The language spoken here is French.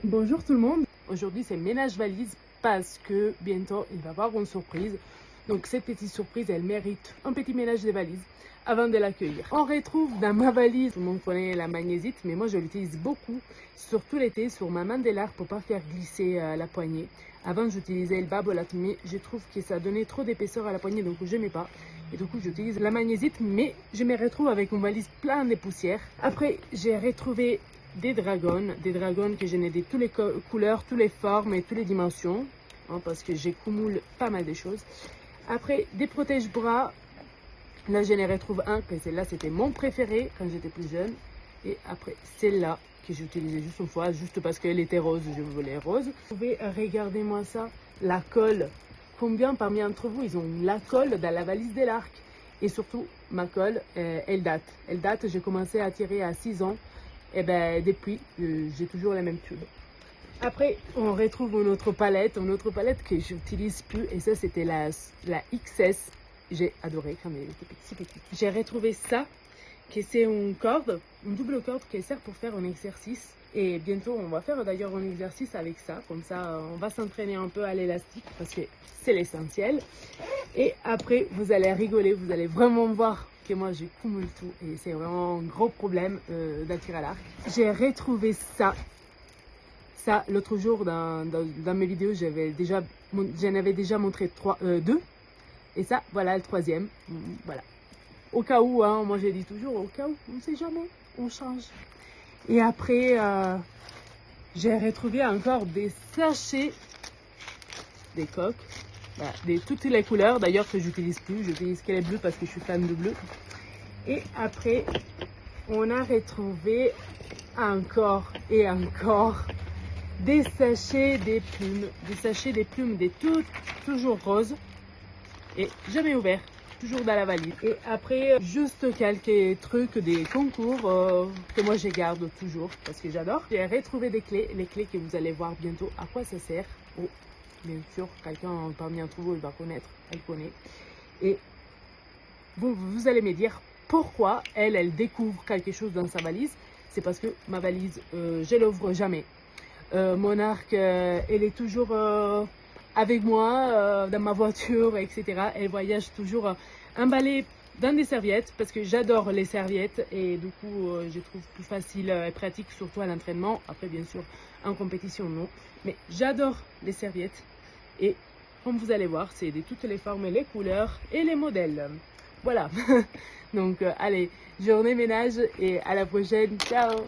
Bonjour tout le monde, aujourd'hui c'est ménage valise parce que bientôt il va y avoir une surprise. Donc cette petite surprise elle mérite un petit ménage de valises avant de l'accueillir. On retrouve dans ma valise, tout le monde connaît la magnésique mais moi je l'utilise beaucoup, surtout l'été sur ma mandélar pour pas faire glisser la poignée. Avant j'utilisais le babolate mais je trouve que ça donnait trop d'épaisseur à la poignée donc je n'aimais pas. Et du coup j'utilise la magnésique mais je me retrouve avec une valise pleine de poussière. Après j'ai retrouvé des dragons que je n'ai de toutes les couleurs, toutes les formes et toutes les dimensions, hein, parce que j'accumule pas mal de choses. Après, des protège-bras, là je ne retrouve un, que celle-là c'était mon préféré quand j'étais plus jeune. Et après, celle-là que j'utilisais juste une fois, juste parce qu'elle était rose, je voulais rose. Vous pouvez regarder moi ça, la colle. Combien parmi d'entre vous, ils ont la colle dans la valise de l'arc? Et surtout, ma colle, elle date. Elle date, j'ai commencé à tirer à 6 ans. Et ben depuis, j'ai toujours les mêmes tubes. Après, on retrouve une autre palette que j'utilise plus. Et ça, c'était la XS. J'ai adoré quand elle était petite. J'ai retrouvé ça, que c'est une corde, une double corde qui sert pour faire un exercice. Et bientôt, on va faire d'ailleurs un exercice avec ça. Comme ça, on va s'entraîner un peu à l'élastique parce que c'est l'essentiel. Et après, vous allez rigoler, vous allez vraiment voir que moi, je cumule tout. Et c'est vraiment un gros problème d'attirer à l'arc. J'ai retrouvé ça. Ça, l'autre jour, dans mes vidéos, j'en avais déjà montré deux. Et ça, voilà le troisième. Voilà. Au cas où, hein, moi j'ai dit toujours, au cas où, on ne sait jamais, on change. Et après, j'ai retrouvé encore des sachets, des coques, voilà, de toutes les couleurs, d'ailleurs que j'utilise plus, j'utilise que les bleus parce que je suis fan de bleu. Et après, on a retrouvé encore et encore des sachets des plumes, toujours roses et jamais ouvert. Toujours dans la valise. Et après, juste quelques trucs, des concours que moi je garde toujours parce que j'adore. J'ai retrouvé des clés, les clés que vous allez voir bientôt à quoi ça sert. Oh, bien sûr, quelqu'un parmi d'entre vous il va connaître, elle connaît. Et vous allez me dire pourquoi elle découvre quelque chose dans sa valise. C'est parce que ma valise, je l'ouvre jamais. Mon arc, elle est toujours avec moi dans ma voiture, etc. Elle voyage toujours emballée dans des serviettes parce que j'adore les serviettes et du coup je trouve plus facile et pratique surtout à l'entraînement. Après bien sûr en compétition non, mais j'adore les serviettes et comme vous allez voir c'est de toutes les formes, les couleurs et les modèles. Voilà. Donc allez, journée ménage et à la prochaine, ciao.